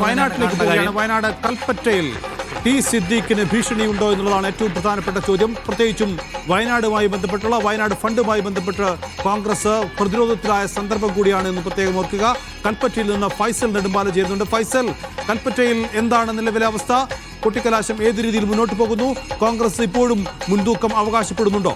വയനാട്ടിലേക്ക് പോവുകയാണ്. വയനാട് കൽപ്പറ്റയിൽ ടി സിദ്ദീഖിന് ഭീഷണിയുണ്ടോ എന്നുള്ളതാണ് ഏറ്റവും പ്രധാനപ്പെട്ട ചോദ്യം. പ്രത്യേകിച്ചും വയനാടുമായി ബന്ധപ്പെട്ടുള്ള വയനാട് ഫണ്ടുമായി ബന്ധപ്പെട്ട് കോൺഗ്രസ് പ്രതിരോധത്തിലായ സന്ദർഭം കൂടിയാണ് എന്ന് പ്രത്യേകം ഓർക്കുക. കൽപ്പറ്റയിൽ നിന്ന് ഫൈസൽ നെടുമ്പാല ചെയ്യുന്നുണ്ട്. ഫൈസൽ, കൽപ്പറ്റയിൽ എന്താണ് നിലവിലെ അവസ്ഥ? കൊട്ടിക്കലാശം ഏത് രീതിയിൽ മുന്നോട്ട് പോകുന്നു? കോൺഗ്രസ് ഇപ്പോഴും മുൻതൂക്കം അവകാശപ്പെടുന്നുണ്ടോ?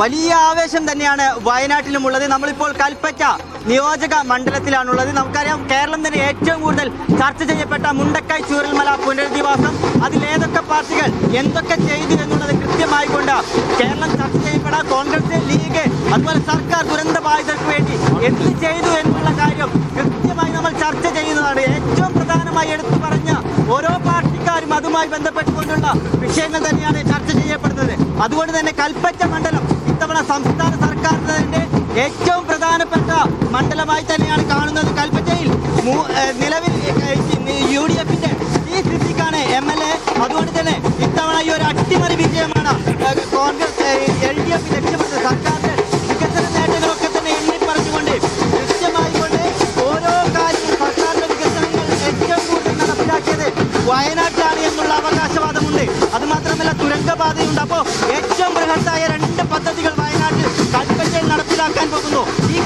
വലിയ ആവേശം തന്നെയാണ് വയനാട്ടിലുമുള്ളത്. നമ്മളിപ്പോൾ കൽപ്പറ്റ നിയോജക മണ്ഡലത്തിലാണുള്ളത്. നമുക്കറിയാം, കേരളം തന്നെ ഏറ്റവും കൂടുതൽ ചർച്ച ചെയ്യപ്പെട്ട മുണ്ടക്കൈ ചൂരൽമല പുനരധിവാസം, അതിലേതൊക്കെ പാർട്ടികൾ എന്തൊക്കെ ചെയ്തു എന്നുള്ളത് കൃത്യമായി കൊണ്ട് കേരളം ചർച്ച ചെയ്യപ്പെടാൻ കോൺഗ്രസ്, ലീഗ്, അതുപോലെ സർക്കാർ ദുരന്ത ബാധിതർക്ക് വേണ്ടി എന്ത് ചെയ്തു എന്നുള്ള കാര്യം കൃത്യമായി നമ്മൾ ചർച്ച ചെയ്യുന്നതാണ്. ഏറ്റവും പ്രധാനമായി എടുത്തു പറഞ്ഞ ഓരോ പാർട്ടിക്കാരും അതുമായി ബന്ധപ്പെട്ടുകൊണ്ടുള്ള വിഷയങ്ങൾ തന്നെയാണ് ചർച്ച ചെയ്യപ്പെടുന്നത്. അതുകൊണ്ട് തന്നെ കൽപ്പറ്റ മണ്ഡലം ഇത്തവണ സംസ്ഥാന സർക്കാരിന്റെ ഏറ്റവും പ്രധാനപ്പെട്ട മണ്ഡലമായി തന്നെയാണ് കാണുന്നത്. കൽപ്പറ്റയിൽ നിലവിൽ UDFന്റെ ടി സിദ്ദീഖാണ് MLA. അതുകൊണ്ട് തന്നെ ഇത്തവണ ഈ ഒരു അട്ടിമറി വിജയമാണ് കോൺഗ്രസ് LDF ലക്ഷ്യമിട്ടത്. സർക്കാരിന്റെ വികസന നേട്ടങ്ങളൊക്കെ തന്നെ എണ്ണി പറഞ്ഞുകൊണ്ട് കൃത്യമായി കൊണ്ട് ഓരോ കാര്യവും സർക്കാരിന്റെ വികസനങ്ങൾ ഏറ്റവും കൂടുതൽ നടപ്പിലാക്കിയത് വയനാട്ടിലാണ് എന്നുള്ള അവകാശവാദമുണ്ട്. അതുമാത്രമല്ല, തുരങ്കപാതയുണ്ട്. അപ്പോൾ ഏറ്റവും ബൃഹത്തായ 2 പദ്ധതികൾ വയനാട്ടിൽ കൽപ്പറ്റയിൽ നടപ്പിലാക്കാൻ പോകുന്നു. ഈ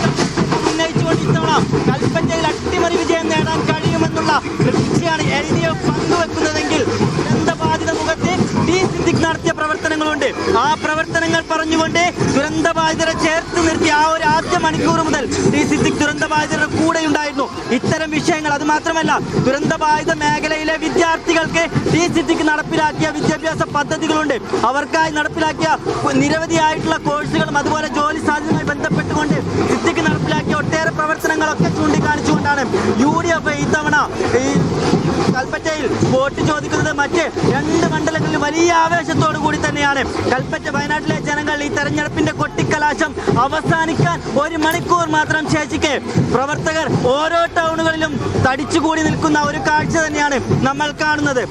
ഉന്നയിച്ചുകൊണ്ട് ഇത്തവണ കൽപ്പറ്റയിൽ അട്ടിമറി വിജയം നേടാൻ കഴിയുമെന്നുള്ള പ്രതീക്ഷയാണ് LDF പങ്കുവെക്കുന്നതെങ്കിൽ ദുരന്തബാധിത മുഖത്ത് ടി സിദ്ദീഖ് നടത്തിയ പ്രവർത്തനങ്ങളുണ്ട്. ആ പ്രവർത്തനങ്ങൾ പറഞ്ഞുകൊണ്ട് ദുരന്തബാധിതരെ ചേർത്ത് നിർത്തി ആ ഒരു ആദ്യ മണിക്കൂർ മുതൽ ടി സിദ്ദീഖ് ദുരന്തബാധിതരുടെ കൂടെയുണ്ടായിരുന്നു. ഇത്തരം വിഷയങ്ങൾ, അതുമാത്രമല്ല ദുരന്തബാധിത മേഖലയിലെ വിദ്യാർത്ഥികൾക്ക് ടി സിദ്ദീഖ് നടപ്പിലാക്കിയ വിദ്യാഭ്യാസ പദ്ധതികളുണ്ട്. അവർക്കായി നടപ്പിലാക്കിയ നിരവധിയായിട്ടുള്ള കോഴ്സുകളും അതുപോലെ ജോലി സാധ്യതയുമായി ബന്ധപ്പെട്ടുകൊണ്ട് സിദ്ദീഖ് നടപ്പിലാക്കിയ ഒട്ടേറെ പ്രവർത്തനങ്ങളൊക്കെ ചൂണ്ടിക്കാണിച്ചുകൊണ്ടാണ് UDF ഇത്തവണ ഈ കൽപ്പറ്റയിൽ വോട്ട് ചോദിക്കുന്നത്. മറ്റ് 2 മണ്ഡലങ്ങളിൽ വലിയ ആവേശത്തോടു കൂടി തന്നെയാണ് കൽപ്പറ്റ വയനാട്ടിലെ ജനങ്ങൾ ഈ തെരഞ്ഞെടുപ്പിന്റെ കൊട്ടിക്കലാശം അവസാനിക്കാൻ 1 മണിക്കൂർ മാത്രം ശേഷിക്കെ പ്രവർത്തകർ ഓരോ ടൗണുകളിലും തടിച്ചുകൂടി നിൽക്കുന്ന ഒരു കാഴ്ച തന്നെയാണ് നമ്മൾ കാണുന്നത്.